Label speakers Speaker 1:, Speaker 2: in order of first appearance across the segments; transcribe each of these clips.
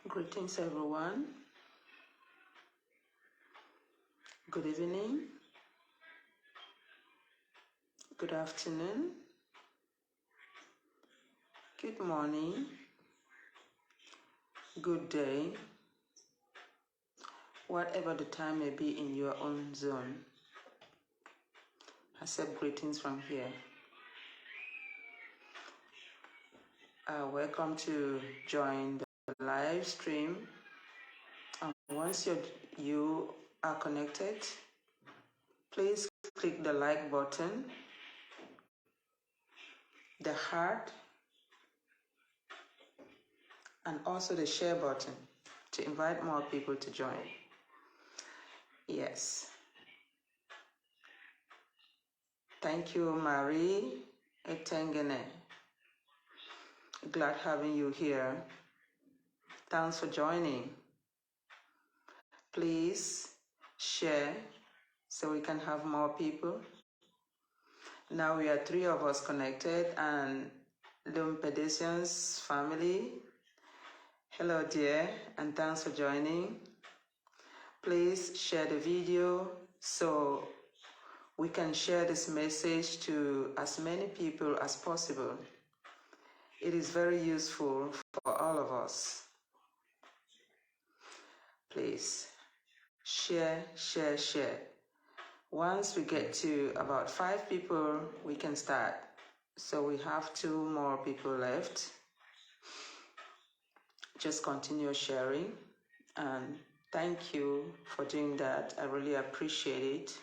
Speaker 1: Greetings, everyone. Good evening. Good afternoon. Good morning. Good day. Whatever the time may be in your own zone, accept greetings from here. Welcome to join the live stream. Once you are connected, please click the like button, the heart, and also the share button to invite more people to join. Yes. Thank you, Marie Etengene. Glad having you here. Thanks for joining. Please share so we can have more people. Now we are 3 of us connected, and Lumpedesians family. Hello dear, and thanks for joining. Please share the video so we can share this message to as many people as possible. It is very useful for all of us. Please share, share, share. Once we get to about 5 people, we can start. So we have 2 more people left. Just continue sharing, and thank you for doing that. I really appreciate it.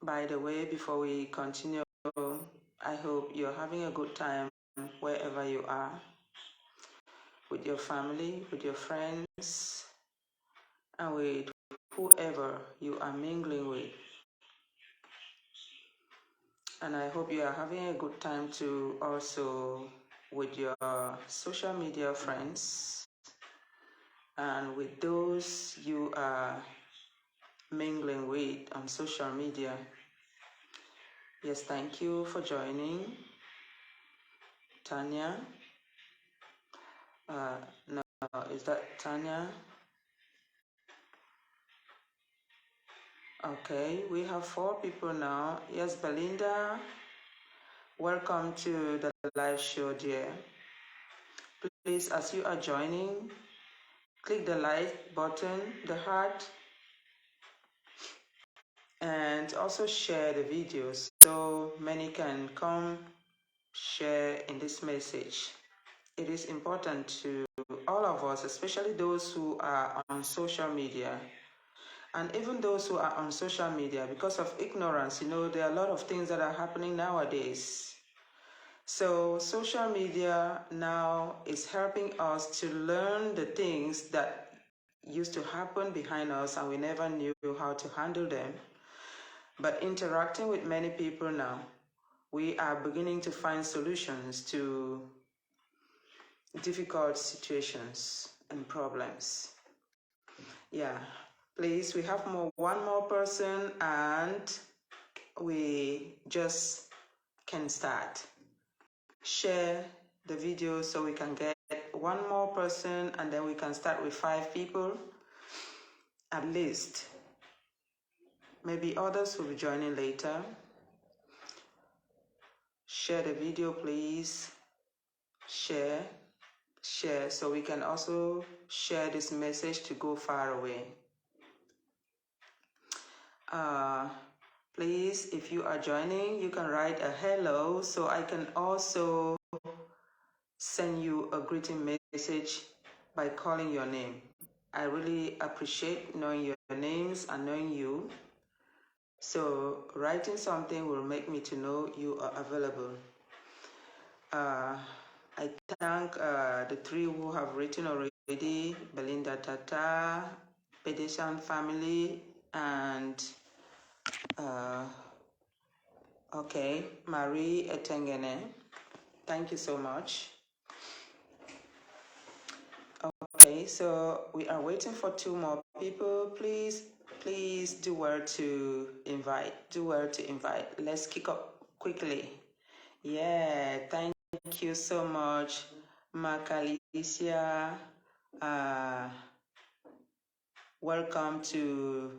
Speaker 1: By the way, before we continue, I hope you're having a good time wherever you are, with your family, with your friends, and with whoever you are mingling with. And I hope you are having a good time too, also with your social media friends and with those you are mingling with on social media. Yes, thank you for joining. Tanya. No, is that Tanya? Okay, we have 4 people now. Yes, Belinda, welcome to the live show, dear. Please, as you are joining, click the like button, the heart, and also share the videos so many can come share in this message. It is important to all of us, especially those who are on social media. And even those who are on social media, because of ignorance, there are a lot of things that are happening nowadays. So social media now is helping us to learn the things that used to happen behind us and we never knew how to handle them. But interacting with many people now, we are beginning to find solutions to difficult situations and problems. Yeah. Please, we have one more person and we just can start. Share the video so we can get one more person, and then we can start with 5 people at least. Maybe others will be joining later. Share the video, please. Share so we can also share this message to go far away. Please, if you are joining, you can write a hello so I can also send you a greeting message by calling your name. I really appreciate knowing your names and knowing you. So writing something will make me to know you are available. I thank the 3 who have written already: Belinda Tata, Pedesian family, and okay, Marie Etengene. Thank you so much. Okay, so we are waiting for 2 more people. Please do well to invite. Let's kick up quickly. Yeah, thank you so much, Macalicia. Welcome to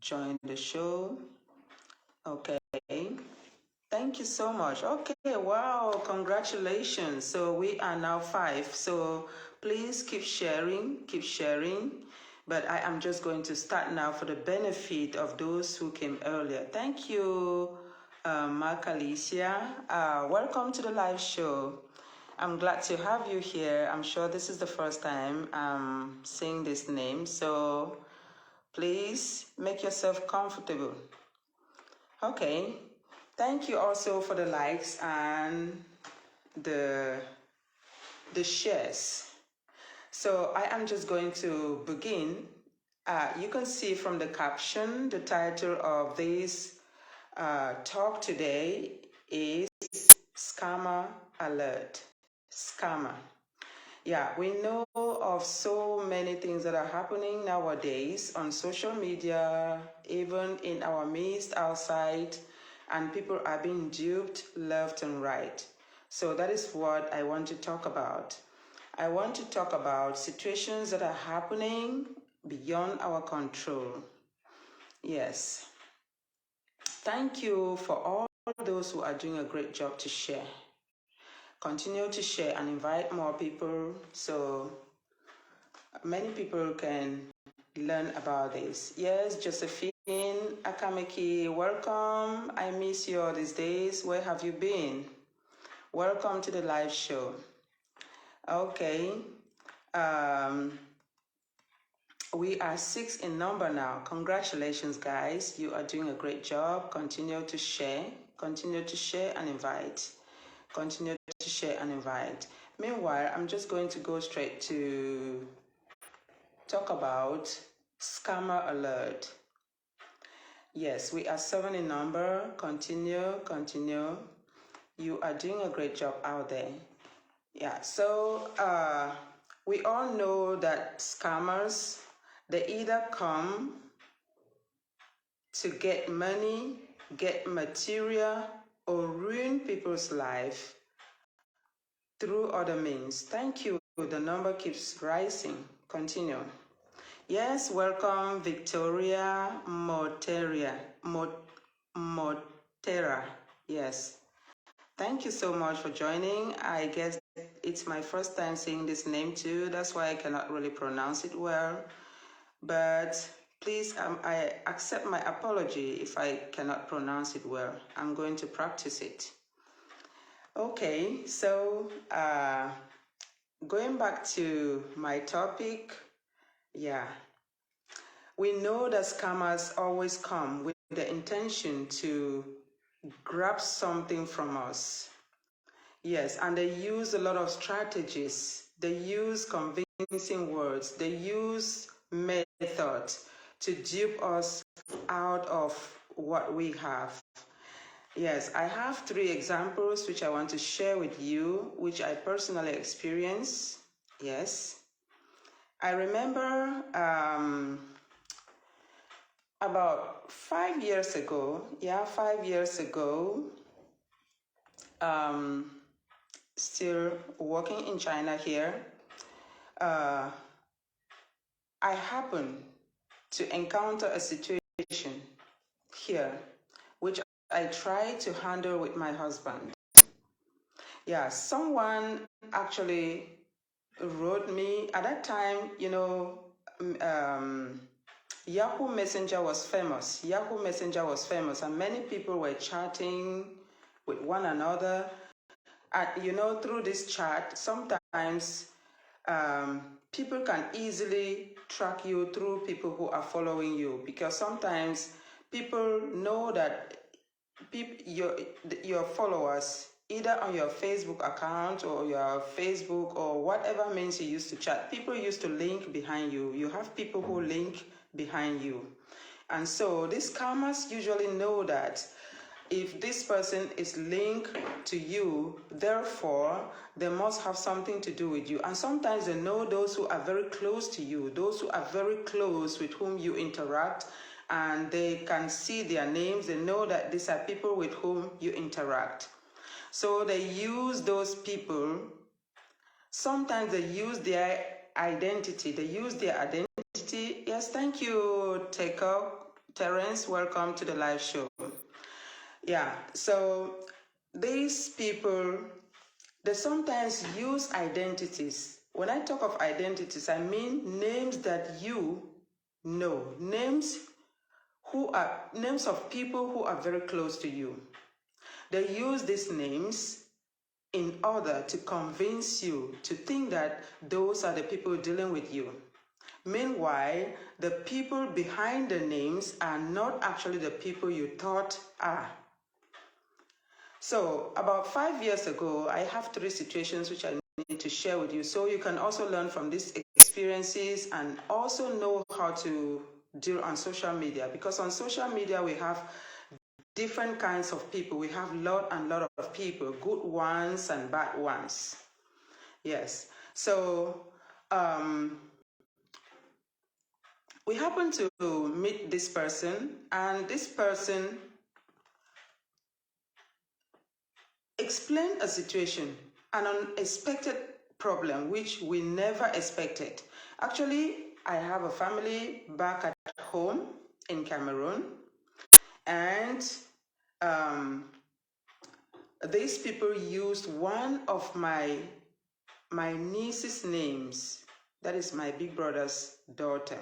Speaker 1: join the show. Okay. Thank you so much. Okay, wow, congratulations. So we are now 5. So please keep sharing, keep sharing. But I am just going to start now for the benefit of those who came earlier. Thank you, Mark Alicia. Welcome to the live show. I'm glad to have you here. I'm sure this is the first time I'm saying this name. So please make yourself comfortable. Okay. Thank you also for the likes and the shares. So I am just going to begin. You can see from the caption, the title of this talk today is Scammer Alert. Scammer. Yeah, we know of so many things that are happening nowadays on social media, even in our midst outside, and people are being duped left and right. So that is what I want to talk about. I want to talk about situations that are happening beyond our control. Yes. Thank you for all those who are doing a great job to share. Continue to share and invite more people so many people can learn about this. Yes, Josephine Akameki, welcome. I miss you all these days. Where have you been? Welcome to the live show. Okay. We are 6 in number now. Congratulations, guys. You are doing a great job. Continue to share. Continue to share and invite. Continue to share and invite. Meanwhile, I'm just going to go straight to talk about Scammer Alert. Yes, we are 7 in number. Continue. You are doing a great job out there. Yeah, so we all know that scammers, they either come to get money, get material, or ruin people's life through other means. Thank you. The number keeps rising. Continue. Yes, welcome Victoria Motera. Yes. Thank you so much for joining. I guess it's my first time saying this name too. That's why I cannot really pronounce it well. But please, I accept my apology if I cannot pronounce it well. I'm going to practice it. Okay, so going back to my topic, yeah. We know that scammers always come with the intention to grab something from us. Yes, and they use a lot of strategies. They use convincing words. They use methods to dupe us out of what we have. Yes, I have 3 examples which I want to share with you, which I personally experienced. Yes. I remember about 5 years ago, 5 years ago, still working in China here, I happened to encounter a situation here which I tried to handle with my husband. Yeah, someone actually wrote me at that time, Yahoo Messenger was famous. Yahoo Messenger was famous, and many people were chatting with one another. And through this chat, sometimes people can easily track you through people who are following you, because sometimes people know that your followers, either on your Facebook account or your Facebook or whatever means you used to chat, people used to link behind you. You have people who link behind you. And so these scammers usually know that if this person is linked to you, therefore, they must have something to do with you. And sometimes they know those who are very close to you, those who are very close with whom you interact, and they can see their names. They know that these are people with whom you interact. So they use those people. Sometimes they use their identity. Yes, thank you, Terence. Welcome to the live show. Yeah, so these people, they sometimes use identities. When I talk of identities, I mean names that you know, names of people who are very close to you. They use these names in order to convince you to think that those are the people dealing with you. Meanwhile, the people behind the names are not actually the people you thought are. So about 5 years ago, I have 3 situations which I need to share with you, so you can also learn from these experiences and also know how to deal on social media, because on social media we have different kinds of people. We have lot of people, good ones and bad ones. Yes. So we happen to meet this person, and this person explained a situation, an unexpected problem which we never expected. Actually, I have a family back at home in Cameroon, and these people used one of my niece's names. That is my big brother's daughter,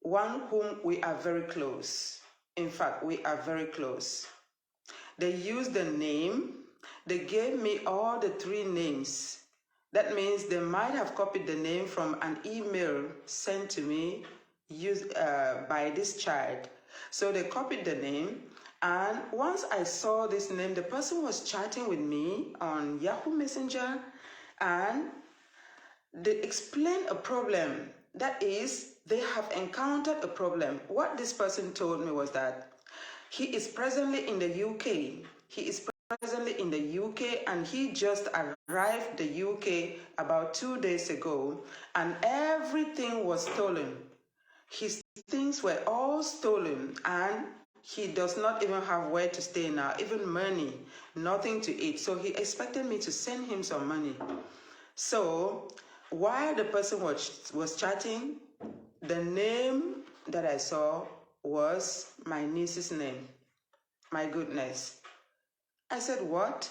Speaker 1: one whom we are very close. In fact, we are very close. They used the name. They gave me all the 3 names. That means they might have copied the name from an email sent to me by this child. So they copied the name, and once I saw this name, the person was chatting with me on Yahoo Messenger, and they explained a problem. That is, they have encountered a problem. What this person told me was that he is presently in the UK. And he just arrived the UK about 2 days ago, and everything was stolen. His things were all stolen, and he does not even have where to stay now, even money, nothing to eat. So he expected me to send him some money. So while the person was chatting, the name that I saw was my niece's name. My goodness. I said, what?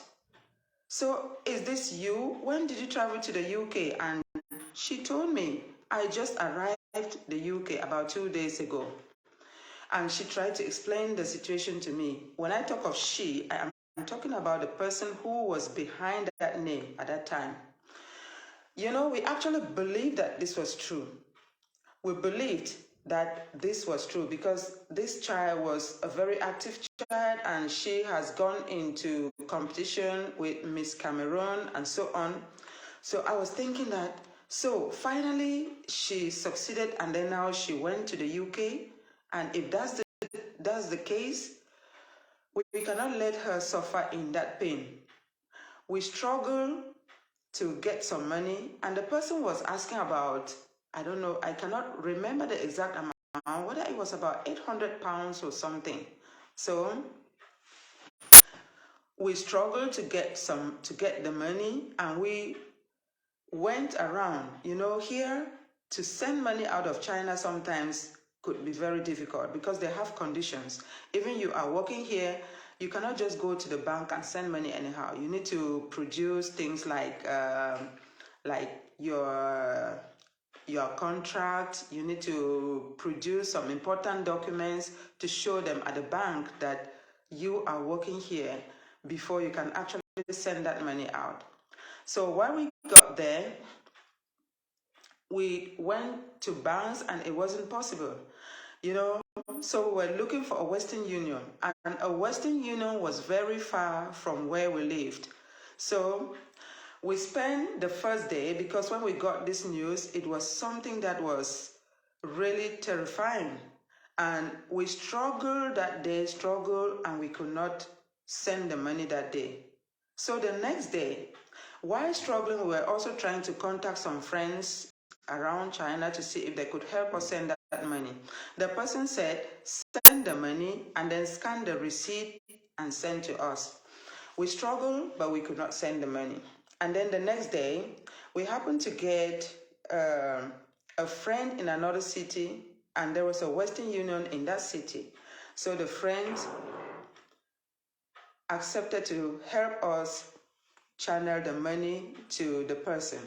Speaker 1: So is this you? When did you travel to the UK? And she told me, I just arrived the UK about 2 days ago. And she tried to explain the situation to me. When I talk of she, I am talking about the person who was behind that name at that time. You know, we actually believed that this was true. We believed that this was true because this child was a very active child, and she has gone into competition with Miss Cameroon and so on. So I was thinking that, so finally she succeeded, and then now she went to the UK, and if that's the case, we cannot let her suffer in that pain. We struggle to get some money, and the person was asking about, I don't know, I cannot remember the exact amount, whether it was about £800 or something. So we struggled to get the money, and we went around. You know, here to send money out of China sometimes could be very difficult because they have conditions. Even you are working here, you cannot just go to the bank and send money anyhow. You need to produce things like your contract. You need to produce some important documents to show them at the bank that you are working here before you can actually send that money out. So when we got there, we went to banks and it wasn't possible, you know. So we're looking for a Western Union, and a Western Union was very far from where we lived. So we spent the first day, because when we got this news, it was something that was really terrifying. And we struggled that day, and we could not send the money that day. So the next day, while struggling, we were also trying to contact some friends around China to see if they could help us send that money. The person said, send the money and then scan the receipt and send to us. We struggled, but we could not send the money. And then the next day, we happened to get a friend in another city, and there was a Western Union in that city. So the friend accepted to help us channel the money to the person,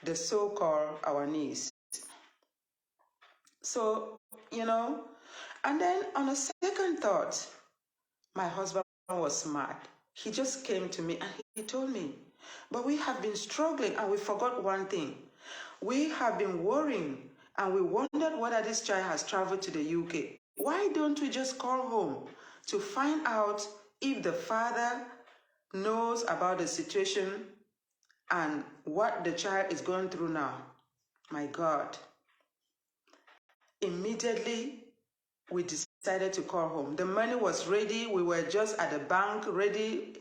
Speaker 1: the so-called our niece. So, and then on a second thought, my husband was smart. He just came to me and he told me, but we have been struggling and we forgot one thing. We have been worrying and we wondered whether this child has traveled to the UK. Why don't we just call home to find out if the father knows about the situation and what the child is going through now? My God. Immediately, we decided to call home. The money was ready. We were just at the bank ready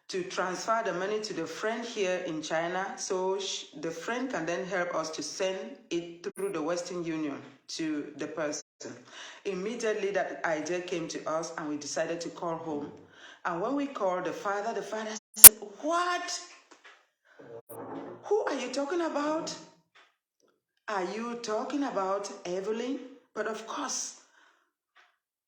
Speaker 1: to transfer the money to the friend here in China, so the friend can then help us to send it through the Western Union to the person. Immediately that idea came to us and we decided to call home. And when we called the father said, "What? Who are you talking about? Are you talking about Evelyn?" But of course,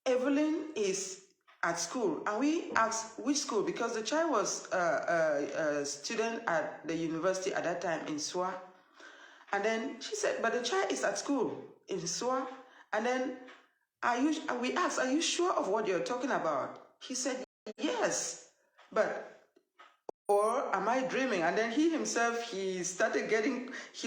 Speaker 1: Evelyn is at school. And we asked which school, because the child was a student at the university at that time in SWA. And then she said, but the child is at school in SWA. And then we asked, are you sure of what you're talking about? He said, yes, or am I dreaming? And then he himself, he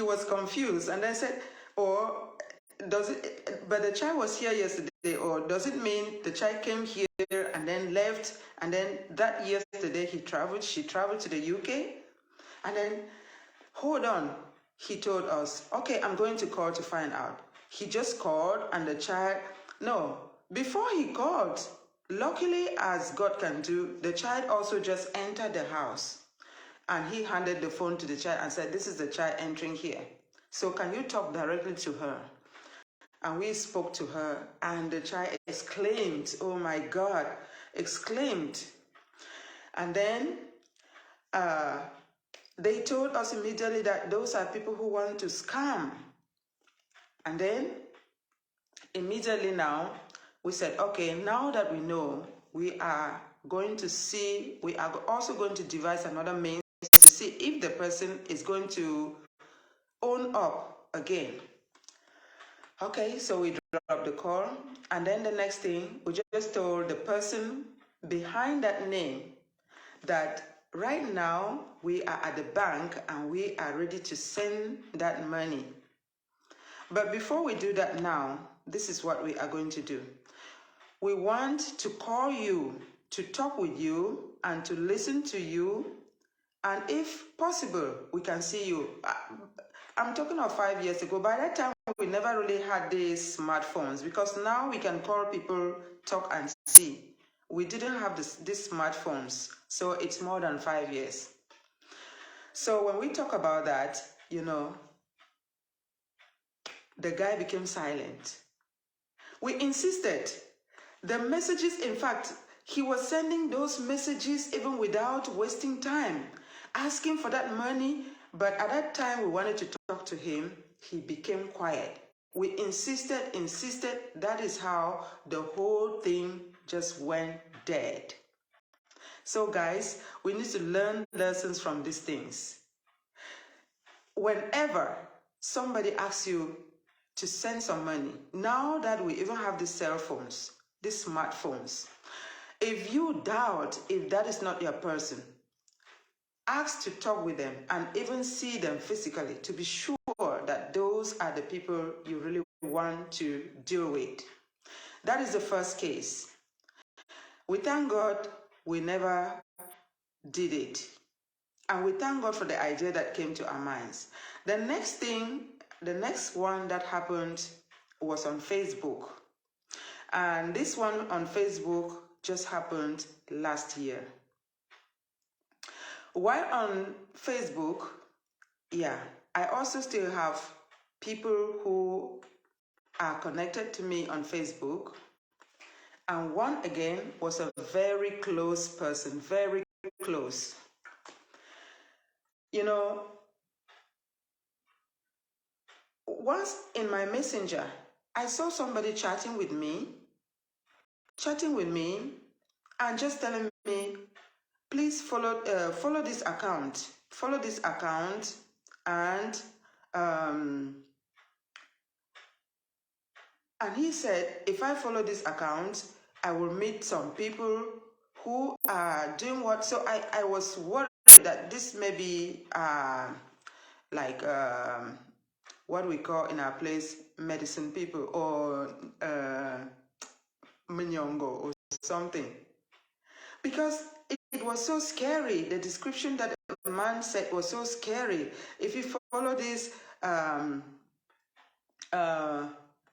Speaker 1: was confused and then said, but the child was here yesterday, or does it mean the child came here and then left, and then that yesterday she traveled to the UK? And then, hold on, he told us, okay, I'm going to call to find out. He just called and the child, no, before he called, luckily as God can do, the child also just entered the house. And he handed the phone to the child and said, this is the child entering here. So can you talk directly to her? And we spoke to her and the child exclaimed, oh my God, exclaimed. And then they told us immediately that those are people who want to scam. And then immediately now, we said, okay, now that we know, we are also going to devise another means to see if the person is going to own up again. Okay, so we dropped the call, and then the next thing, we just told the person behind that name that right now we are at the bank and we are ready to send that money. But before we do that now, this is what we are going to do. We want to call you, to talk with you, and to listen to you. And if possible, we can see you. I'm talking of 5 years ago. By that time, we never really had these smartphones, because now we can call people, talk and see. We didn't have these smartphones, so it's more than 5 years. So when we talk about that, the guy became silent. We insisted. The messages, in fact, he was sending those messages even without wasting time, asking for that money. But at that time, we wanted to talk to him. He became quiet. We insisted. That is how the whole thing just went dead. So guys, we need to learn lessons from these things. Whenever somebody asks you to send some money, now that we even have these cell phones, these smartphones, if you doubt if that is not your person, ask to talk with them and even see them physically to be sure that those are the people you really want to deal with. That is the first case. We thank God we never did it. And we thank God for the idea that came to our minds. The next one that happened was on Facebook. And this one on Facebook just happened last year. While on Facebook, I also still have people who are connected to me on Facebook. And one again was a very close person, very close. You know, once in my messenger, I saw somebody chatting with me, and just telling me, please follow this account, and he said, if I follow this account, I will meet some people who are doing what. So I was worried that this may be like what we call in our place medicine people, or Minyongo or something. Because it was so scary. The description that the man said was so scary. If you follow this,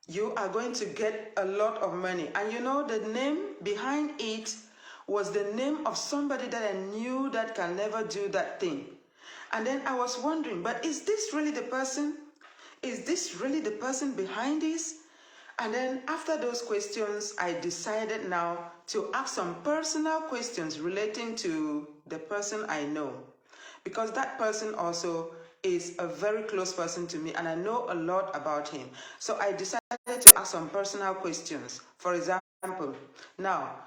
Speaker 1: you are going to get a lot of money. And you know, the name behind it was the name of somebody that I knew that can never do that thing. And then I was wondering, but is this really the person? Is this really the person behind this? And then after those questions, I decided now to ask some personal questions relating to the person I know. Because that person also is a very close person to me, and I know a lot about him. So I decided to ask some personal questions. For example, now,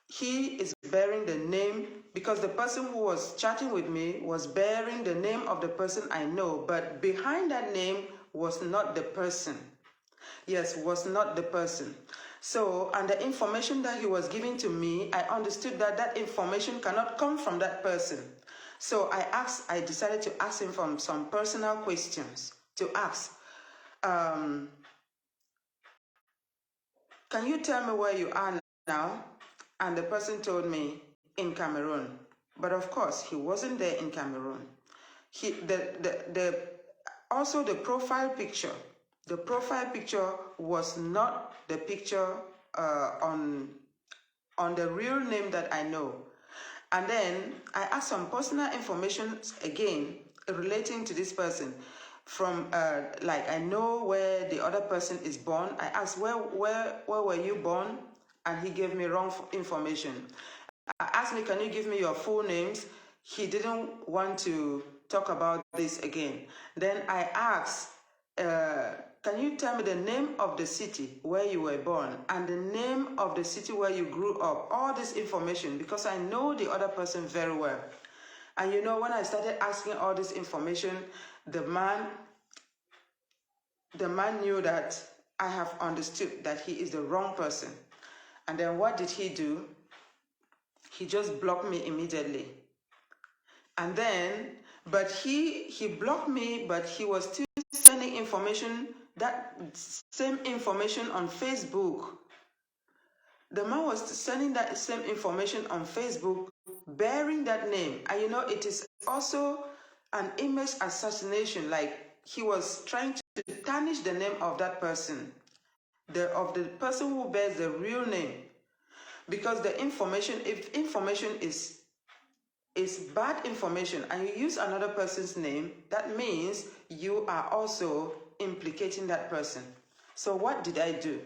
Speaker 1: he is bearing the name, because the person who was chatting with me was bearing the name of the person I know, but behind that name was not the person. Yes, was not the person. So, and the information that he was giving to me, I understood that that information cannot come from that person. So I decided to ask him some personal questions to ask. Can you tell me where you are now? And the person told me, in Cameroon. But of course, he wasn't there in Cameroon. Also the profile picture. The profile picture was not the picture on the real name that I know. And then I asked some personal information again relating to this person. From like, I know where the other person is born. I asked, where were you born? And he gave me wrong information. I asked me, can you give me your full names? He didn't want to talk about this again. Then I asked, can you tell me the name of the city where you were born and the name of the city where you grew up? All this information, because I know the other person very well. And you know, when I started asking all this information, the man knew that I have understood that he is the wrong person. And then what did he do? He just blocked me immediately. And then, but he blocked me, but he was still sending information, that same information on Facebook. The man was sending that same information on Facebook, bearing that name. And you know, it is also an image assassination. Like, he was trying to tarnish the name of that person, of the person who bears the real name. Because the information, if information is bad information and you use another person's name, that means you are also implicating that person. So what did I do?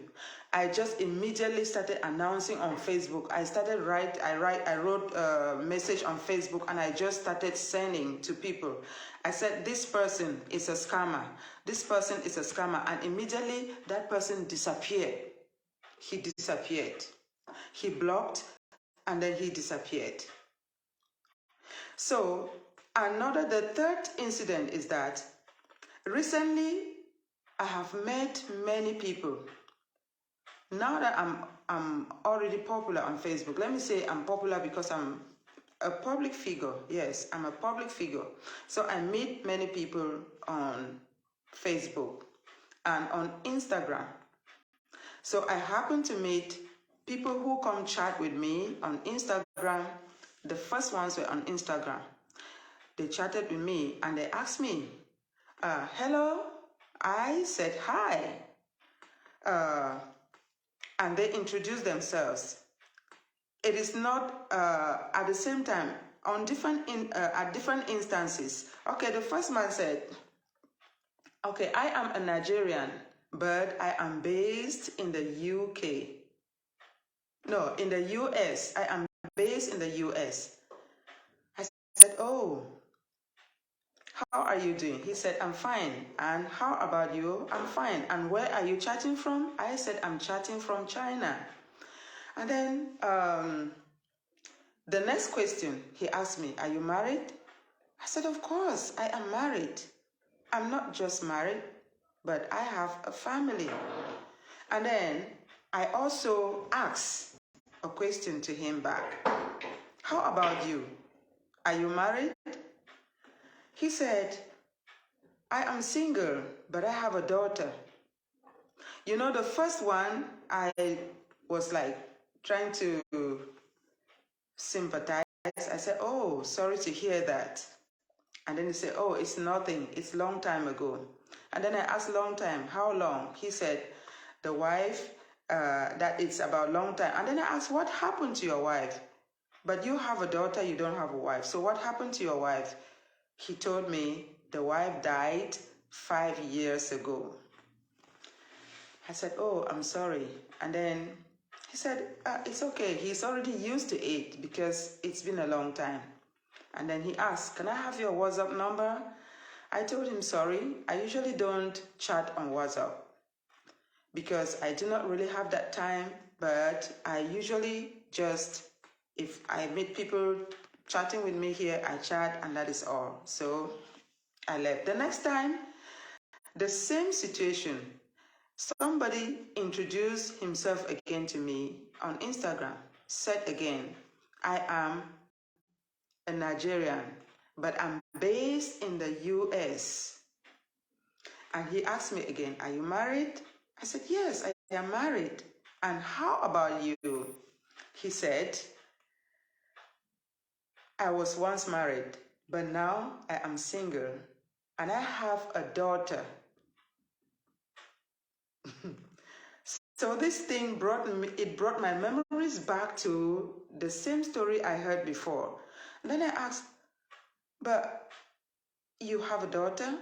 Speaker 1: I just immediately started announcing on Facebook. I wrote a message on Facebook, and I just started sending to people. I said, this person is a scammer. This person is a scammer. And immediately that person disappeared. He disappeared. He blocked, and then he disappeared. So the third incident is that recently I have met many people. Now that I'm already popular on Facebook, let me say I'm popular because I'm a public figure. Yes, I'm a public figure. So I meet many people on Facebook and on Instagram. So I happen to meet people who come chat with me on Instagram. The first ones were on Instagram. They chatted with me and they asked me, hello. I said hi. And they introduced themselves. It is not at the same time, on at different instances. Okay, the first man said, okay, I am a Nigerian, but I am based in the UK. No, in the US. I am based in the US. I said, oh, how are you doing? He said, I'm fine. And how about you? I'm fine. And where are you chatting from? I said, I'm chatting from China. And then the next question he asked me, are you married? I said, of course, I am married. I'm not just married, but I have a family. And then I also asked a question to him back. How about you? Are you married? He said, I am single, but I have a daughter. You know, the first one, I was like trying to sympathize. I said, oh, sorry to hear that. And then he said, oh, it's nothing. It's a long time ago. And then I asked, long time, how long? He said, the wife, that it's about long time. And then I asked, what happened to your wife? But you have a daughter, you don't have a wife. So what happened to your wife? He told me the wife died 5 years ago. I said, oh, I'm sorry. And then he said, it's okay. He's already used to it because it's been a long time. And then he asked, can I have your WhatsApp number? I told him, sorry, I usually don't chat on WhatsApp because I do not really have that time, but I usually just, if I meet people chatting with me here, I chat and that is all. So I left. The next time, the same situation, somebody introduced himself again to me on Instagram, said again, I am a Nigerian, but I'm based in the US. And he asked me again, are you married? I said, yes, I am married. And how about you? He said, I was once married, but now I am single and I have a daughter. So this thing brought my memories back to the same story I heard before. And then I asked, but you have a daughter?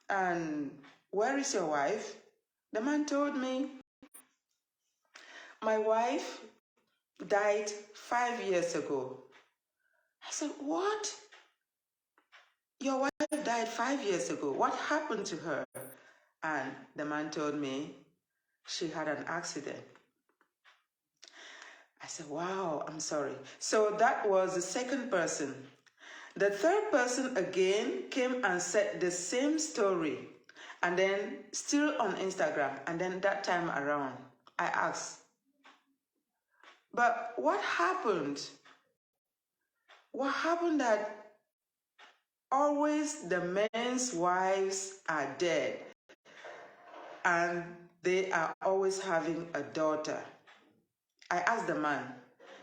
Speaker 1: And where is your wife? The man told me, my wife died 5 years ago. I said, what? Your wife died 5 years ago. What happened to her? And the man told me she had an accident. I said, wow, I'm sorry. So that was the second person. The third person again came and said the same story. And then still on Instagram. And then that time around, I asked, but what happened? What happened that always the men's wives are dead and they are always having a daughter? I asked the man,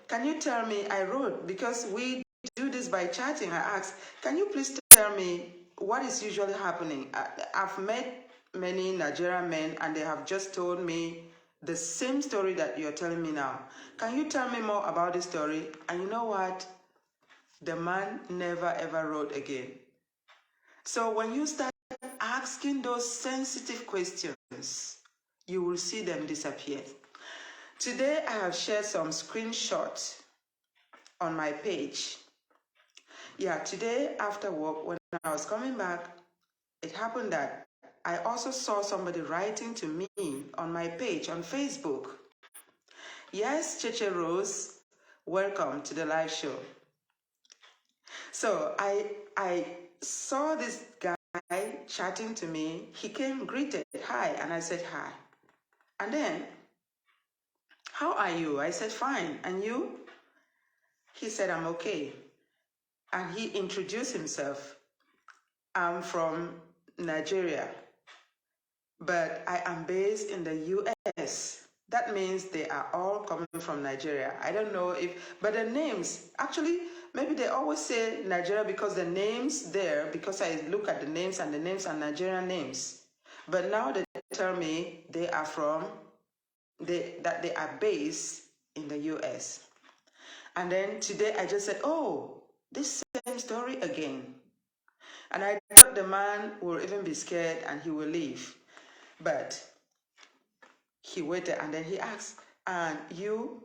Speaker 1: can you tell me, I wrote, because we do this by chatting, I asked, can you please tell me what is usually happening? I've met many Nigerian men and they have just told me the same story that you're telling me now. Can you tell me more about this story? And you know what? The man never ever wrote again. So when you start asking those sensitive questions, you will see them disappear. Today I have shared some screenshots on my page. Yeah, today after work, when I was coming back, it happened that I also saw somebody writing to me on my page on Facebook. Yes, Cheche Rose, welcome to the live show. So I saw this guy chatting to me. He came, greeted, hi, and I said hi. And then, how are you? I said, fine. And you? He said, I'm okay. And he introduced himself. I'm from Nigeria, but I am based in the US. That means they are all coming from Nigeria. I don't know if, but the names, actually, maybe they always say Nigeria because the names there, because I look at the names and the names are Nigerian names. But now they tell me they are that they are based in the US. And then today I just said, oh, this same story again. And I thought the man will even be scared and he will leave. But he waited and then he asked, And you,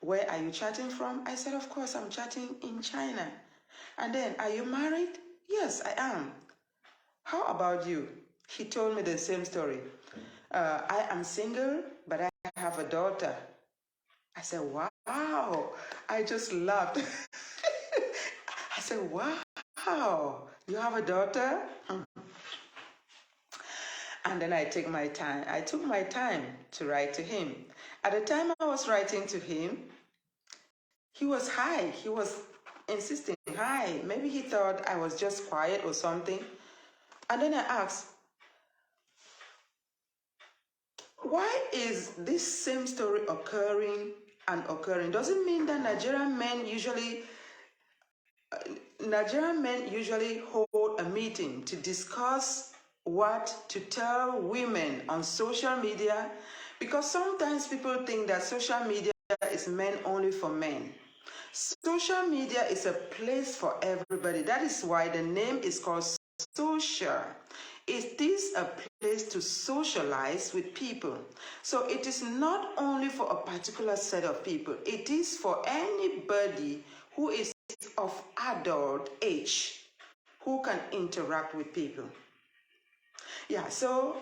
Speaker 1: where are you chatting from? I said, of course, I'm chatting in China. And then, are you married? Yes, I am. How about you? He told me the same story. I am single, but I have a daughter. I said, wow. I just laughed. I said, wow, you have a daughter? And then I took my time to write to him. At the time I was writing to him, he was high. He was insisting, hi. Maybe he thought I was just quiet or something. And then I asked, why is this same story occurring and occurring? Does it mean that Nigerian men usually hold a meeting to discuss what to tell women on social media? Because sometimes people think that social media is meant only for men. Social media is a place for everybody. That is why the name is called social. It is a place to socialize with people. So it is not only for a particular set of people. It is for anybody who is of adult age who can interact with people. Yeah, so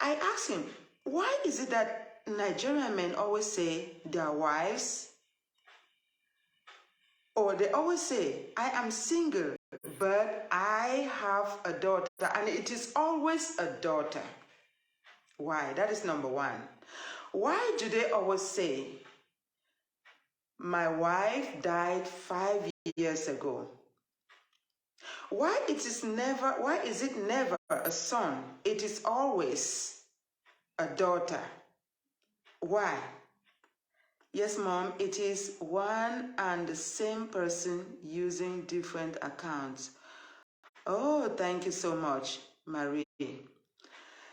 Speaker 1: I asked him, why is it that Nigerian men always say their wives, or they always say, I am single, but I have a daughter, and it is always a daughter? Why? That is number one. Why do they always say, my wife died 5 years ago? Why is it never a son? It is always a daughter. Why? Yes, Mom, it is one and the same person using different accounts. Oh, thank you so much, Marie.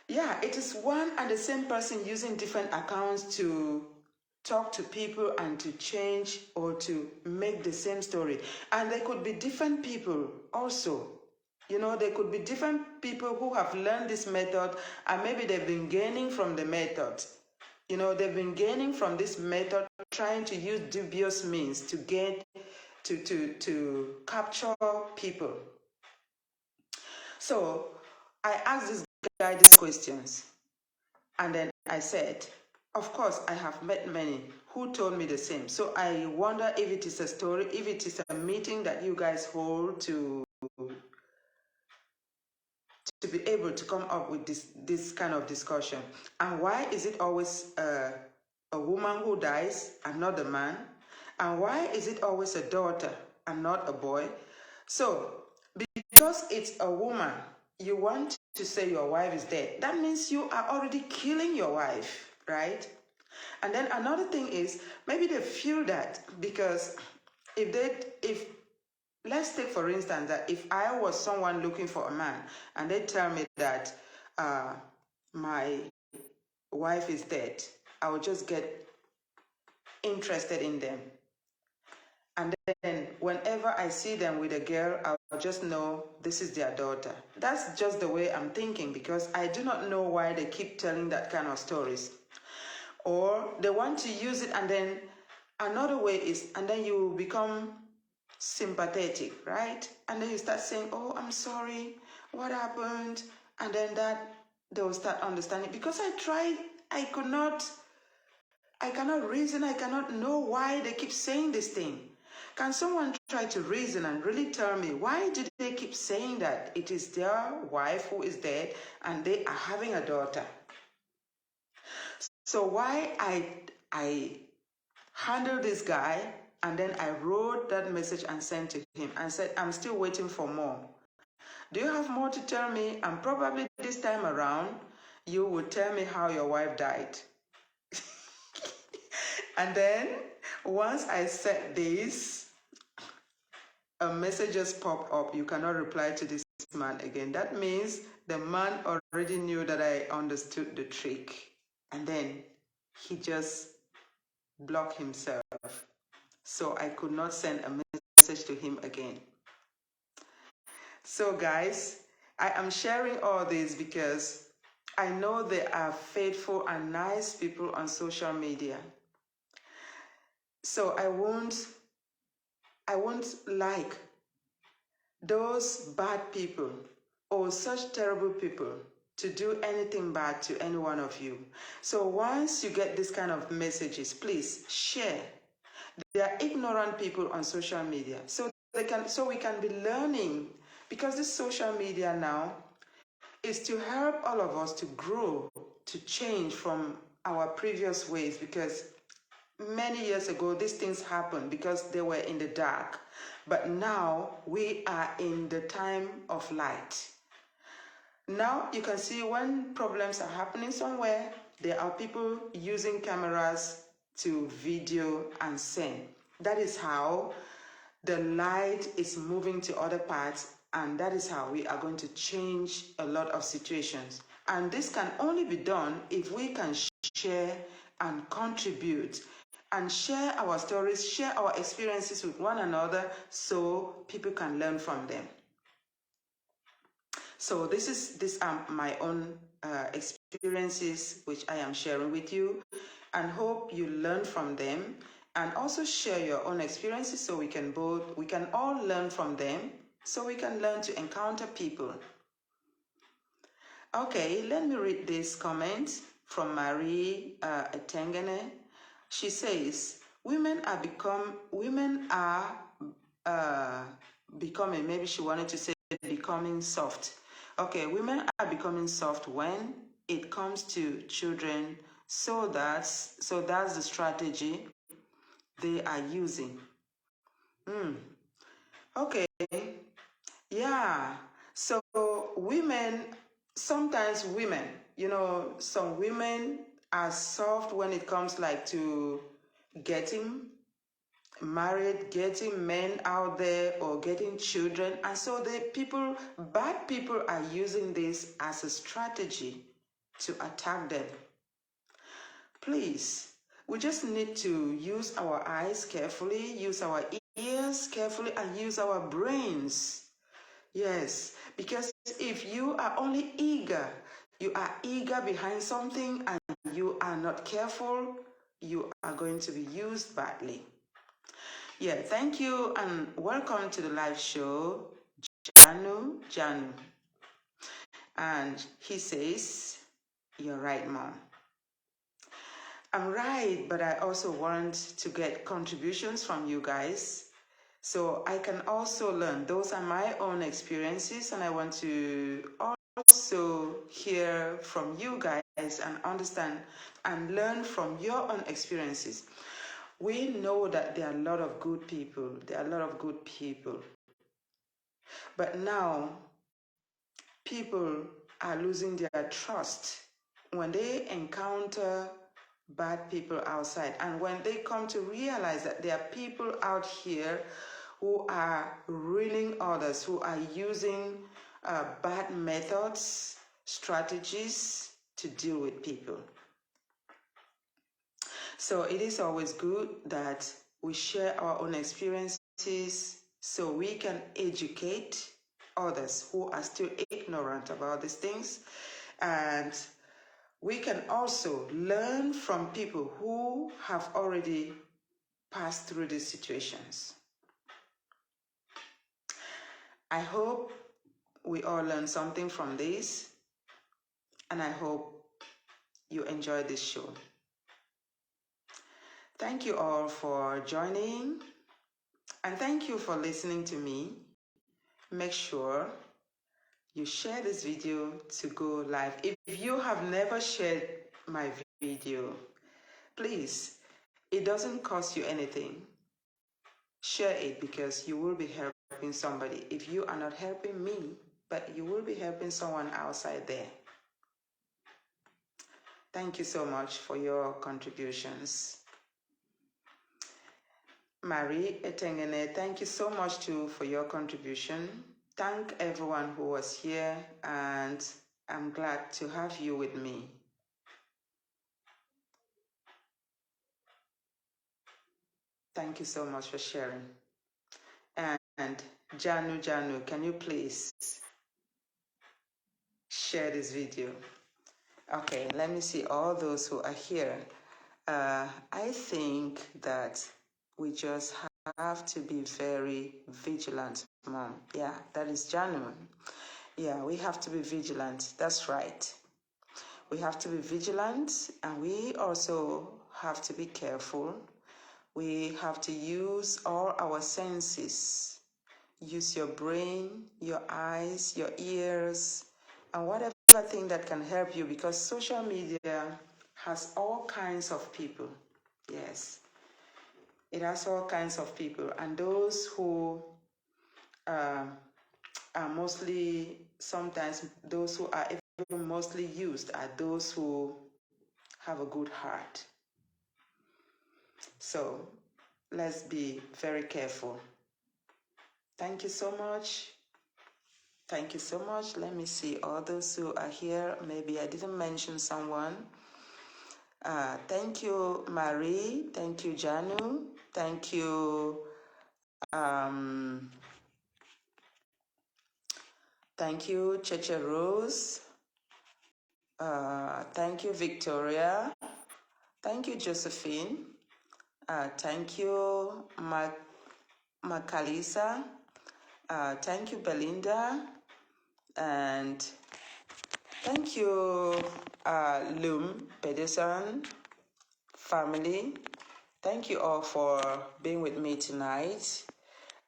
Speaker 1: Yeah, it is one and the same person using different accounts to talk to people and to change or to make the same story. And they could be different people also. You know, there could be different people who have learned this method and maybe they've been gaining from the method. You know, they've been gaining from this method, trying to use dubious means to get, to capture people. So I asked this guy these questions. And then I said, of course, I have met many who told me the same. So I wonder if it is a story, if it is a meeting that you guys hold to be able to come up with this kind of discussion. And why is it always a woman who dies and not a man? And why is it always a daughter and not a boy? So because it's a woman, you want to say your wife is dead. That means you are already killing your wife, right? And then another thing is, maybe they feel that because if let's take for instance that if I was someone looking for a man and they tell me that my wife is dead, I would just get interested in them. And then whenever I see them with a girl, I'll just know this is their daughter. That's just the way I'm thinking, because I do not know why they keep telling that kind of stories. Or they want to use it, and then another way is, and then you become sympathetic, right? And then you start saying, oh, I'm sorry, what happened? And then that they'll start understanding. Because I tried, I cannot reason, I cannot know why they keep saying this thing. Can someone try to reason and really tell me, why do they keep saying that it is their wife who is dead and they are having a daughter? So why I handled this guy, and then I wrote that message and sent to him and said, I'm still waiting for more. Do you have more to tell me? And probably this time around, you will tell me how your wife died. And then once I said this, a message just popped up. You cannot reply to this man again. That means the man already knew that I understood the trick. And then he just blocked himself. So I could not send a message to him again. So guys, I am sharing all this because I know there are faithful and nice people on social media. So I won't like those bad people or such terrible people to do anything bad to any one of you. So once you get this kind of messages, please share. There are ignorant people on social media. So we can be learning, because this social media now is to help all of us to grow, to change from our previous ways, because many years ago these things happened because they were in the dark. But now we are in the time of light. Now you can see when problems are happening somewhere, there are people using cameras to video and send. That is how the light is moving to other parts, and that is how we are going to change a lot of situations. And this can only be done if we can share and contribute and share our stories, share our experiences with one another, so people can learn from them. So these are my own experiences which I am sharing with you, and hope you learn from them, and also share your own experiences so we can all learn from them, so we can learn to encounter people. Okay, let me read this comment from Marie Etengene. She says, women are becoming, maybe she wanted to say becoming soft. Okay, women are becoming soft when it comes to children, so that's the strategy they are using. Okay, yeah. So sometimes women, some women are soft when it comes like to getting married, getting men out there, or getting children. And so bad people are using this as a strategy to attack them. Please, we just need to use our eyes carefully, use our ears carefully, and use our brains. Yes, because if you are only eager, you are eager behind something and you are not careful, you are going to be used badly. Yeah, thank you and welcome to the live show, Janu. And he says, you're right, Mom. I'm right, but I also want to get contributions from you guys so I can also learn. Those are my own experiences, and I want to also hear from you guys and understand and learn from your own experiences. We know that there are a lot of good people. But now, people are losing their trust when they encounter bad people outside, and when they come to realize that there are people out here who are ruining others, who are using bad methods, strategies to deal with people. So it is always good that we share our own experiences so we can educate others who are still ignorant about these things, and we can also learn from people who have already passed through these situations. I hope we all learn something from this, and I hope you enjoy this show. Thank you all for joining, and thank you for listening to me. Make sure you share this video to go live. If you have never shared my video, please, it doesn't cost you anything. Share it, because you will be helping somebody. If you are not helping me, but you will be helping someone outside there. Thank you so much for your contributions. Marie Etengene, thank you so much too for your contribution. Thank everyone who was here, and I'm glad to have you with me. Thank you so much for sharing. And Janu, can you please share this video? Okay, let me see all those who are here. I think that we just have to be very vigilant, Mom. Yeah, that is genuine. Yeah, we have to be vigilant. That's right. We have to be vigilant, and we also have to be careful. We have to use all our senses. Use your brain, your eyes, your ears, and whatever thing that can help you, because social media has all kinds of people. Yes, it has all kinds of people, and those who are mostly, sometimes those who are even mostly used are those who have a good heart. So let's be very careful. Thank you so much. Thank you so much. Let me see all those who are here. Maybe I didn't mention someone. Thank you, Marie. Thank you, Janu. Thank you. Thank you, Cheche Rose. Thank you, Victoria. Thank you, Josephine. Thank you, Macalisa. Thank you, Belinda. And thank you, Loom Pedersen family. Thank you all for being with me tonight.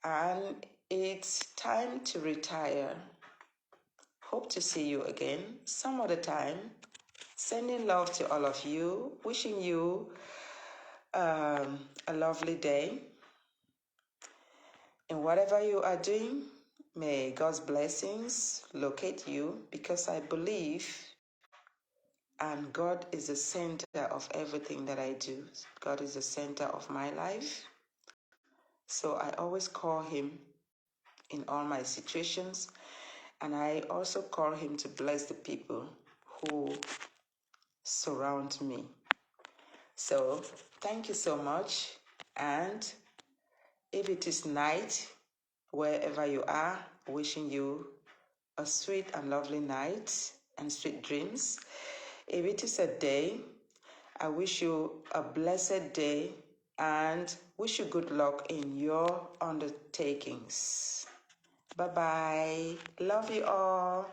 Speaker 1: And it's time to retire. Hope to see you again some other time. Sending love to all of you. Wishing you a lovely day. In whatever you are doing, may God's blessings locate you, because I believe, and God is the center of everything that I do. God is the center of my life. So I always call him in all my situations. And I also call him to bless the people who surround me. So thank you so much. And if it is night, wherever you are, wishing you a sweet and lovely night and sweet dreams. If it is a day, I wish you a blessed day and wish you good luck in your undertakings. Bye-bye. Love you all.